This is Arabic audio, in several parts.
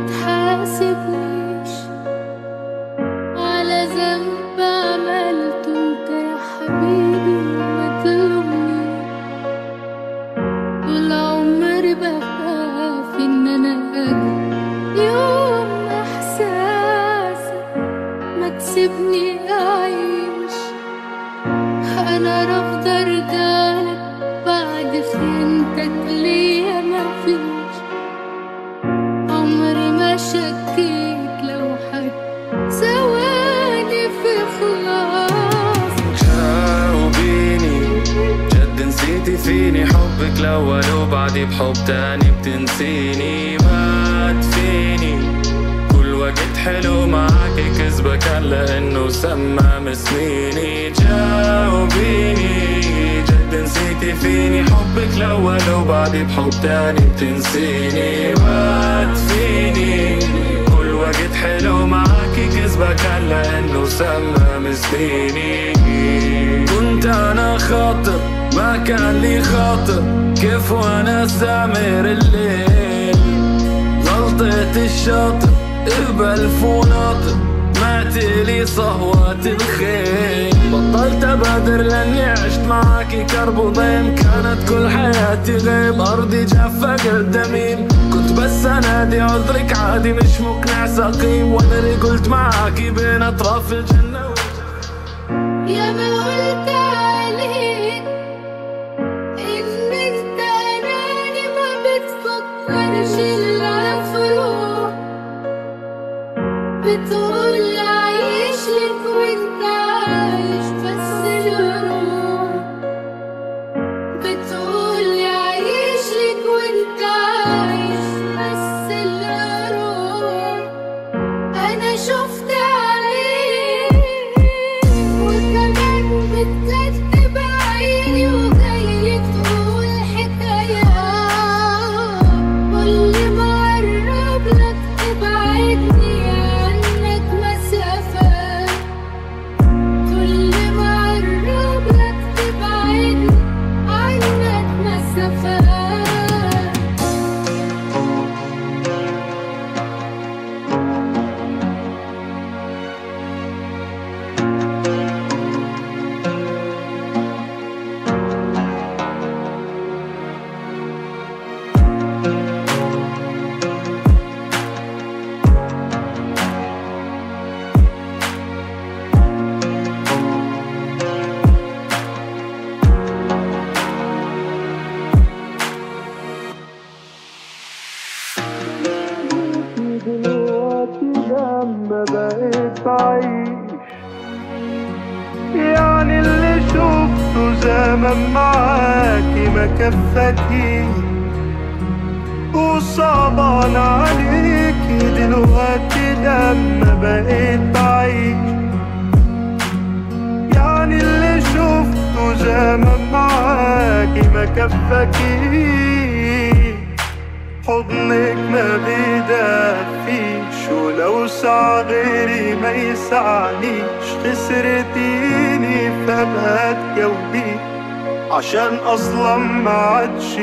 تحاسبنيش على ذنب عملته انت يا حبيبي، وما تلومنيش. طول عمري بخاف ان انا اجي يوم احساسك ما تسيبني اعيش. انا رافضة ارجعلك بعد خيانتك ليا، مفيش عمري ما شكيت لو حد ثواني في خلاص. جاوبيني جد نسيتي فيني حبك الاول وبعدي بحب تاني بتنسيني. ما تفيني كل وقت حلو معاكي كذبة كان لانه سمم سنيني. جاوبيني جد نسيتي فيني حبك الاول وبعدي بحب تاني بتنسيني. ما تفيني كل وقت حلو معاكي كذبة كان لانه سمم سنيني. كنت انا خاطر ما كان لي خاطر، كيف وانا سامر الليل. غلطة الشاطر بألف وناطر، معتلي صهوات الخيل. بطلت ابادر لاني عشت معاكي كرب وضيم، كانت كل حياتي غيب. ارضي جافة قدامين، كنت بس انادي عذرك عادي مش مقنع سقيم. وانا اللي قلت معاكي بين اطراف الجنة يا ما قلت عليك انك تاني ما بتفكرش الا في روح. بتقول عايش لك وانت عايش بس الروح. بتقول عايش لك وانت عايش بس الروح. انا شفت عليك وكمان بتكتب عيني، وجاي تقول حكايات. كل ما اقرب لك تبعدني عنك مسافات. كل ما اقرب لك تبعدني عنك مسافات. دلوقتي لما بقيت بعيش، يعني اللي شفته زمان معاكي ما كفتيش. وصعبان عليكي دلوقتي لما بقيت بعيش، يعني اللي شفته زمان معاكي ما كفكيش. حضنك ما بيدفيش، ولو سعى غيري ما يسعنيش. خسرتيني فما تجاوبيش، عشان اصلا ما عادش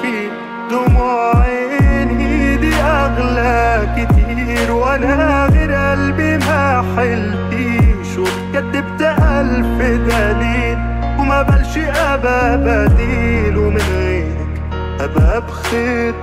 فيه. دموع عيني دي اغلى كتير، وانا غير قلبي ما حلتيش. وكدبت 1000 دليل وما بلش ابقى بديل، ومن غيرك ابقى بخير.